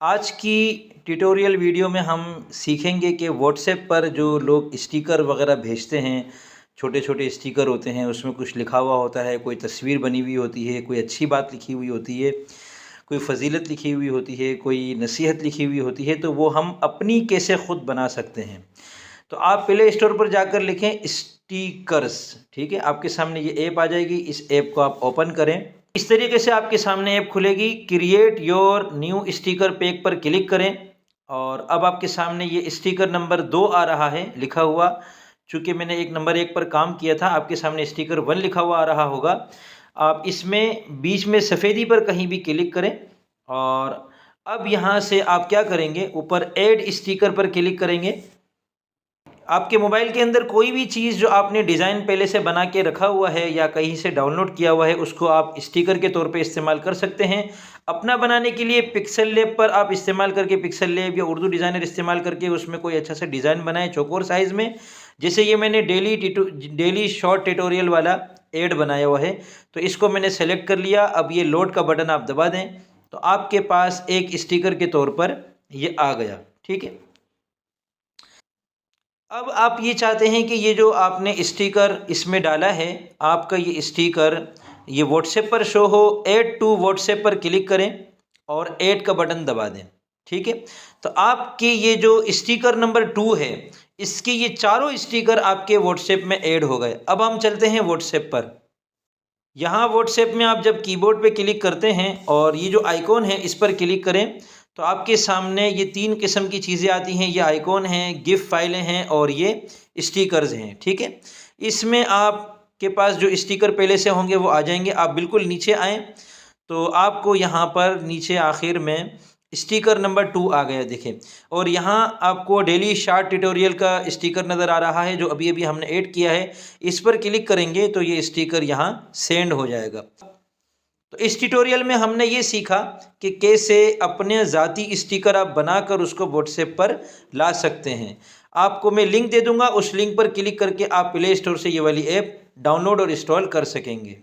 आज की tutorial video में हम सीखेंगे कि व्हाट्सएप पर जो लोग स्टिकर वगैरह भेजते हैं, छोटे छोटे स्टिकर होते हैं, उसमें कुछ लिखा हुआ होता है, कोई तस्वीर बनी हुई होती है, कोई अच्छी बात लिखी हुई होती है, कोई फ़जीलत लिखी हुई होती है, कोई नसीहत लिखी हुई होती है, तो वो हम अपनी कैसे ख़ुद बना सकते हैं। तो आप प्ले स्टोर पर जाकर लिखें स्टिकर्स, ठीक है। आपके सामने ये ऐप आ जाएगी, इस ऐप को आप ओपन करें। इस तरीके से आपके सामने ऐप खुलेगी। Create your new sticker pack पर क्लिक करें और अब आपके सामने ये स्टिकर नंबर 2 आ रहा है लिखा हुआ। चूँकि मैंने नंबर 1 पर काम किया था, आपके सामने स्टिकर 1 लिखा हुआ आ रहा होगा। आप इसमें बीच में सफ़ेदी पर कहीं भी क्लिक करें और अब यहाँ से आप क्या करेंगे, ऊपर ऐड स्टिकर पर क्लिक करेंगे। आपके मोबाइल के अंदर कोई भी चीज़ जो आपने डिज़ाइन पहले से बना के रखा हुआ है या कहीं से डाउनलोड किया हुआ है, उसको आप स्टिकर के तौर पे इस्तेमाल कर सकते हैं। अपना बनाने के लिए पिक्सल लैब पर आप इस्तेमाल करके, पिक्सल लैब या उर्दू डिज़ाइनर इस्तेमाल करके उसमें कोई अच्छा सा डिज़ाइन बनाएं चौकोर साइज़ में। जैसे ये मैंने डेली शॉर्ट ट्यूटोरियल वाला ऐड बनाया हुआ है, तो इसको मैंने सेलेक्ट कर लिया। अब ये लोड का बटन आप दबा दें तो आपके पास एक स्टिकर के तौर पर ये आ गया, ठीक है। अब आप ये चाहते हैं कि ये जो आपने स्टिकर इसमें डाला है, आपका ये स्टिकर ये व्हाट्सएप पर शो हो। ऐड टू व्हाट्सएप पर क्लिक करें और ऐड का बटन दबा दें, ठीक है। तो आपके ये जो स्टिकर नंबर 2 है, इसके ये चारों स्टिकर आपके व्हाट्सएप में ऐड हो गए। अब हम चलते हैं व्हाट्सएप पर। यहाँ व्हाट्सएप में आप जब कीबोर्ड पे क्लिक करते हैं और ये जो आइकॉन है इस पर क्लिक करें तो आपके सामने ये 3 किस्म की चीज़ें आती हैं। ये आइकॉन हैं, गिफ फाइलें हैं और ये स्टिकर्स हैं, ठीक है। इसमें आपके पास जो स्टिकर पहले से होंगे वो आ जाएंगे। आप बिल्कुल नीचे आएँ तो आपको यहाँ पर नीचे आखिर में स्टिकर नंबर 2 आ गया, देखें। और यहाँ आपको डेली शॉर्ट ट्यूटोरियल का स्टिकर नज़र आ रहा है जो अभी अभी हमने ऐड किया है। इस पर क्लिक करेंगे तो ये स्टिकर यहाँ सेंड हो जाएगा। तो इस ट्यूटोरियल में हमने ये सीखा कि कैसे अपने ज़ाती स्टिकर आप बनाकर उसको व्हाट्सएप पर ला सकते हैं। आपको मैं लिंक दे दूंगा, उस लिंक पर क्लिक करके आप प्ले स्टोर से ये वाली ऐप डाउनलोड और इंस्टॉल कर सकेंगे।